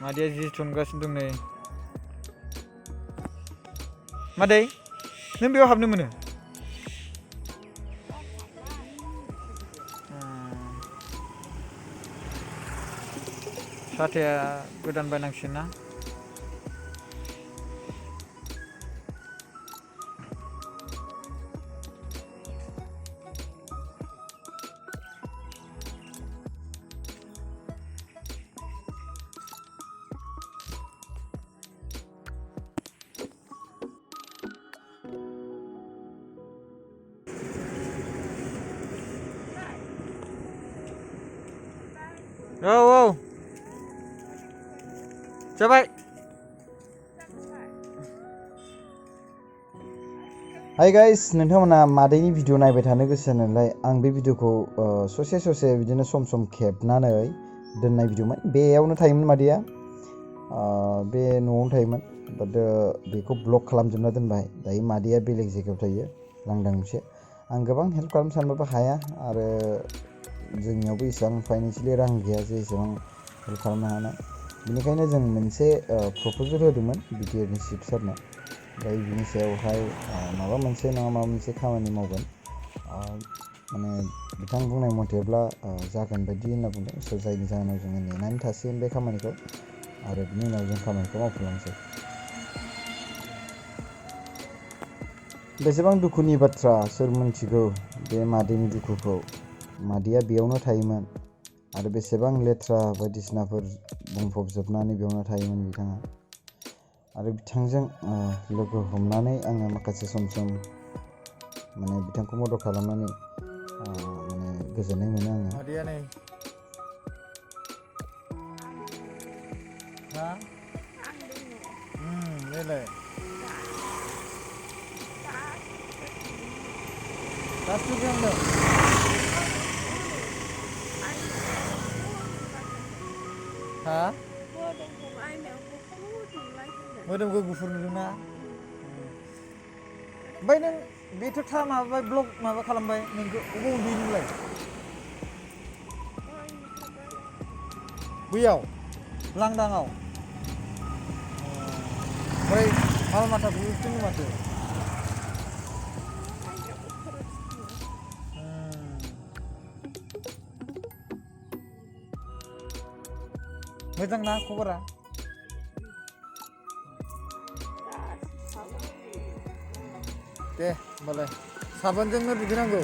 मादैया जि थुनगासिनो दं नै मादै नों बेयाव हाबनो मोनो साथाया गोदान बायनांसिगोन ना औ जाबाय हाय गाइस नोंथांमोना मादैनि भिडिअ नायबाय थानो गोसो नालाय आं बे भिडिअखौ ससे बिदिनो सम खेबनानै दोननाय भिडिअमोन बेयावनो थायोमोन मादैया बे न'आवनो थायोमोन बाट बेखौ ब्लक खालामजोबना दोनबाय दायो मादैया बेलेग जायगायाव थायो लांदां मोनसे आं गोबां हेल्प खालामनो सानबाबो हाया आरो जोंनियावबो एसेबां फाइनान्सियेलि रां गैया जे एसेबां हेल्प खालामनो हानाय बेनिखायनो जों मोनसे प्रप'जेल होदोंमोन बिटिआरनि चिफ सारनो ओमफ्राय बिनि सायावहाय माबा मोनसे नङा माबा मोनसे खामानि मावगोन माने बिथां बुंनाय मथेब्ला जागोन बायदि होनना बुंदों स' जायनि जाहोनाव जोङो नेनानै थासिगोन बे खामानिखौ आरो बिनि उनाव जों खामानिखौ मावफुंलांसै बेसेबां दुखुनि बाथ्रा सोर मिन्थिगौ बे मादैनि दुखुखौ मादैया बेयावनो थायोमोन आरो बेसेबां लेथ्रा बायदिसिनाफोर बुंफबजोबनानै बेयावनो थायोमोन बिथाङा आरो बिथांजों लोगो हमनानै आङो माखासे सम माने बिथांखौ मदद खालामनानै माने गोजोननाय मोनो आङो मादैया नै हा देलाय दासो फैहांदों हा मोदोमखौ गुफुर नुदोंना ओमफ्राय नों बेथ' माबाबाय ब्लक माबा खालामबाय नोंखौ अबाव उन्दुयो नोंलाय बैयाव लांदाङाव ओमफ्राय माल माथाखौ थिनो माथो मोजां ना खबरा दे होमबालाय साबोनजोंनो दुगैनांगौ